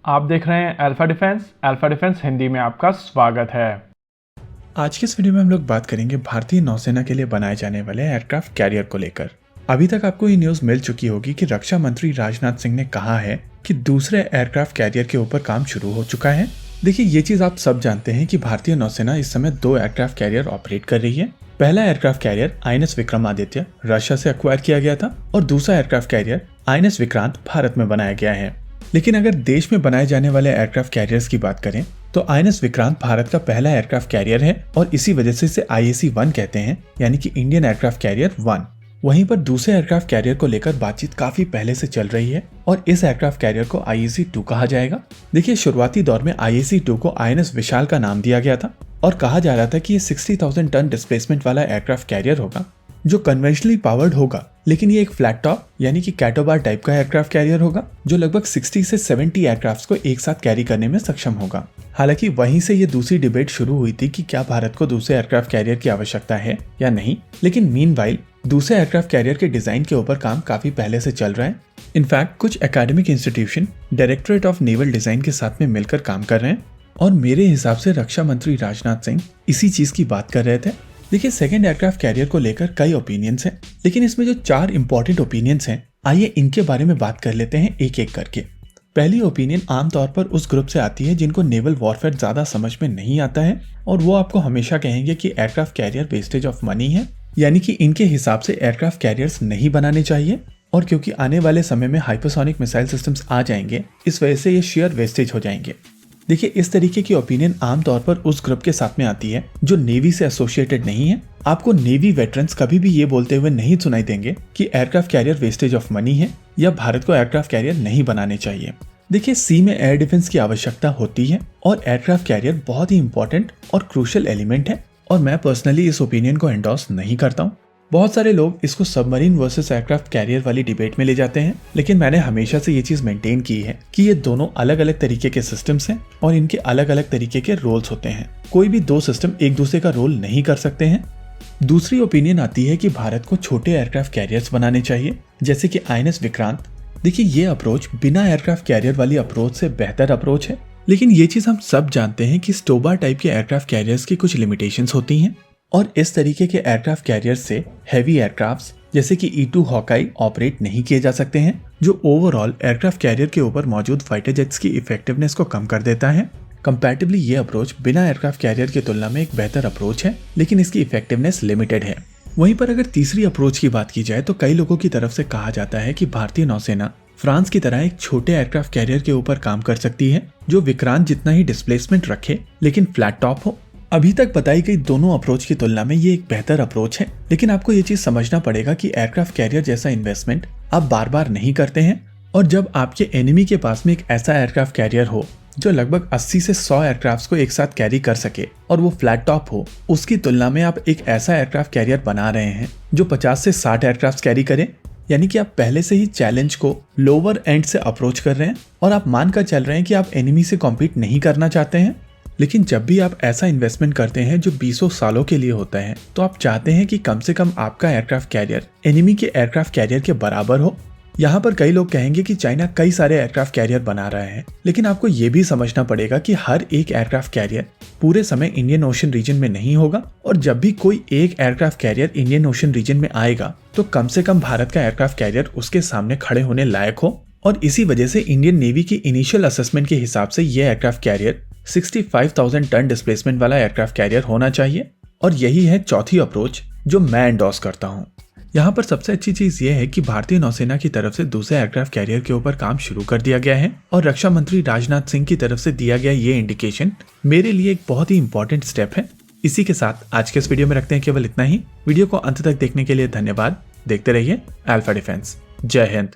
आप देख रहे हैं अल्फा डिफेंस हिंदी में आपका स्वागत है। आज के इस वीडियो में हम लोग बात करेंगे भारतीय नौसेना के लिए बनाए जाने वाले एयरक्राफ्ट कैरियर को लेकर। अभी तक आपको ये न्यूज मिल चुकी होगी कि रक्षा मंत्री राजनाथ सिंह ने कहा है कि दूसरे एयरक्राफ्ट कैरियर के ऊपर काम शुरू हो चुका है। देखिए, ये चीज आप सब जानते हैं कि भारतीय नौसेना इस समय 2 एयरक्राफ्ट कैरियर ऑपरेट कर रही है। पहला aircraft carrier INS Vikramaditya Russia से एक्वायर किया गया था और दूसरा aircraft carrier INS Vikrant Bharat में बनाया गया है। लेकिन अगर देश में बनाए जाने वाले एयरक्राफ्ट कैरियर्स की बात करें तो INS विक्रांत भारत का पहला एयरक्राफ्ट कैरियर है और इसी वजह से इसे IAC-1 कहते हैं, यानी कि इंडियन एयरक्राफ्ट कैरियर 1। वहीं पर दूसरे एयरक्राफ्ट कैरियर को लेकर बातचीत काफी पहले से चल रही है और इस एयरक्राफ्ट कैरियर को IAC-2 कहा जाएगा। देखिए, शुरुआती दौर में IAC-2 को INS विशाल का नाम दिया गया था और कहा जा रहा था कि ये 60,000 टन डिस्प्लेसमेंट वाला एयरक्राफ्ट कैरियर होगा जो कन्वेंशनली पावर्ड होगा, लेकिन ये एक फ्लैट टॉप यानी कि कैटोबार टाइप का एयरक्राफ्ट कैरियर होगा जो लगभग 60 से 70 एयरक्राफ्ट्स को एक साथ कैरी करने में सक्षम होगा। हालांकि वहीं से ये दूसरी डिबेट शुरू हुई थी कि क्या भारत को दूसरे एयरक्राफ्ट कैरियर की आवश्यकता है या नहीं, लेकिन मीनवाइल दूसरे एयरक्राफ्ट कैरियर के डिजाइन के ऊपर काम काफी पहले से चल रहा है। इनफैक्ट कुछ academic institution directorate of naval design के साथ में मिलकर काम कर रहे हैं और मेरे हिसाब से रक्षा मंत्री राजनाथ सिंह इसी चीज की बात कर रहे थे। देखिए, सेकंड एयरक्राफ्ट कैरियर को लेकर कई ओपिनियंस हैं, लेकिन इसमें जो 4 इंपॉर्टेंट ओपिनियंस हैं, आइए इनके बारे में बात कर लेते हैं एक एक करके। पहली ओपिनियन आमतौर पर उस ग्रुप से आती है जिनको नेवल वॉरफेयर ज्यादा समझ में नहीं आता है और वो आपको हमेशा कहेंगे कि aircraft carrier wastage of money है, यानी कि इनके हिसाब से एयरक्राफ्ट कैरियर्स नहीं बनाने चाहिए और क्योंकि आने वाले समय में हाइपरसोनिक मिसाइल सिस्टम्स आ जाएंगे, इस वजह से ये शेयर वेस्टेज हो जाएंगे। देखिए, इस तरीके की ओपिनियन आमतौर पर उस ग्रुप के साथ में आती है जो नेवी से एसोसिएटेड नहीं है। आपको नेवी वेटरन्स कभी भी ये बोलते हुए नहीं सुनाई देंगे कि aircraft carrier wastage of money है या भारत को एयरक्राफ्ट कैरियर नहीं बनाने चाहिए। देखिए, सी में एयर डिफेंस की आवश्यकता होती है और एयरक्राफ्ट कैरियर बहुत ही इंपॉर्टेंट और क्रूशियल एलिमेंट है और मैं पर्सनली इस ओपिनियन को एंडोर्स नहीं करता हूँ। बहुत सारे लोग इसको सबमरीन वर्सेस एयरक्राफ्ट कैरियर वाली डिबेट में ले जाते हैं, लेकिन मैंने हमेशा से ये चीज मेंटेन की है कि ये दोनों अलग अलग तरीके के सिस्टम्स हैं और इनके अलग अलग तरीके के रोल्स होते हैं। कोई भी 2 सिस्टम एक दूसरे का रोल नहीं कर सकते हैं। दूसरी ओपिनियन आती है कि भारत को छोटे एयरक्राफ्ट कैरियर्स बनाने चाहिए, जैसे कि INS विक्रांत। देखिए, ये अप्रोच बिना एयरक्राफ्ट कैरियर वाली अप्रोच से बेहतर अप्रोच है, लेकिन ये चीज हम सब जानते हैं कि स्टोबा टाइप के एयरक्राफ्ट कैरियर्स की कुछ लिमिटेशंस होती हैं और इस तरीके के एयरक्राफ्ट कैरियर से हैवी एयरक्राफ्ट्स जैसे कि E-2 हॉकाई ऑपरेट नहीं किए जा सकते हैं, जो ओवरऑल एयरक्राफ्ट कैरियर के ऊपर मौजूद फाइटर जेट्स की इफेक्टिवनेस को कम कर देता है। कंपैरेटिवली ये अप्रोच बिना एयरक्राफ्ट कैरियर की तुलना में एक बेहतर अप्रोच है, लेकिन इसकी इफेक्टिवनेस लिमिटेड है। वहीं पर अगर तीसरी अप्रोच की बात की जाए तो कई लोगों की तरफ से कहा जाता है कि भारतीय नौसेना फ्रांस की तरह एक छोटे एयरक्राफ्ट कैरियर के ऊपर काम कर सकती है जो विक्रांत जितना ही डिस्प्लेसमेंट रखे लेकिन फ्लैट टॉप हो। अभी तक बताई गई दोनों अप्रोच की तुलना में ये एक बेहतर अप्रोच है, लेकिन आपको ये चीज समझना पड़ेगा कि एयरक्राफ्ट कैरियर जैसा इन्वेस्टमेंट आप बार बार नहीं करते हैं और जब आपके एनिमी के पास में एक ऐसा एयरक्राफ्ट कैरियर हो जो लगभग 80 से 100 एयरक्राफ्ट्स को एक साथ कैरी कर सके और वो फ्लैट टॉप हो, उसकी तुलना में आप एक ऐसा एयरक्राफ्ट कैरियर बना रहे हैं जो 50 से 60 एयरक्राफ्ट कैरी करे, यानी कि आप पहले से ही चैलेंज को लोअर एंड से अप्रोच कर रहे हैं और आप मानकर चल रहे हैं कि आप एनिमी से कॉम्पीट नहीं करना चाहते हैं। लेकिन जब भी आप ऐसा इन्वेस्टमेंट करते हैं जो 20 सालों के लिए होता है, तो आप चाहते हैं कि कम से कम आपका एयरक्राफ्ट कैरियर एनिमी के एयरक्राफ्ट कैरियर के बराबर हो। यहाँ पर कई लोग कहेंगे कि चाइना कई सारे एयरक्राफ्ट कैरियर बना रहा है, लेकिन आपको ये भी समझना पड़ेगा कि हर एक एयरक्राफ्ट कैरियर पूरे समय इंडियन ओशन रीजन में नहीं होगा और जब भी कोई एक aircraft carrier Indian ocean region में आएगा तो कम से कम भारत का एयरक्राफ्ट कैरियर उसके सामने खड़े होने लायक हो और इसी वजह से इंडियन नेवी की इनिशियल असेसमेंट के हिसाब से ये एयरक्राफ्ट कैरियर 65,000 टन डिस्प्लेसमेंट वाला एयरक्राफ्ट कैरियर होना चाहिए और यही है चौथी अप्रोच जो मैं एंडोर्स करता हूँ। यहाँ पर सबसे अच्छी चीज ये है कि भारतीय नौसेना की तरफ से दूसरे एयरक्राफ्ट कैरियर के ऊपर काम शुरू कर दिया गया है और रक्षा मंत्री राजनाथ सिंह की तरफ से दिया गया ये इंडिकेशन मेरे लिए एक बहुत ही इंपॉर्टेंट स्टेप है। इसी के साथ आज के इस वीडियो में रखते हैं केवल इतना ही। वीडियो को अंत तक देखने के लिए धन्यवाद। देखते रहिए अल्फा डिफेंस। जय हिंद।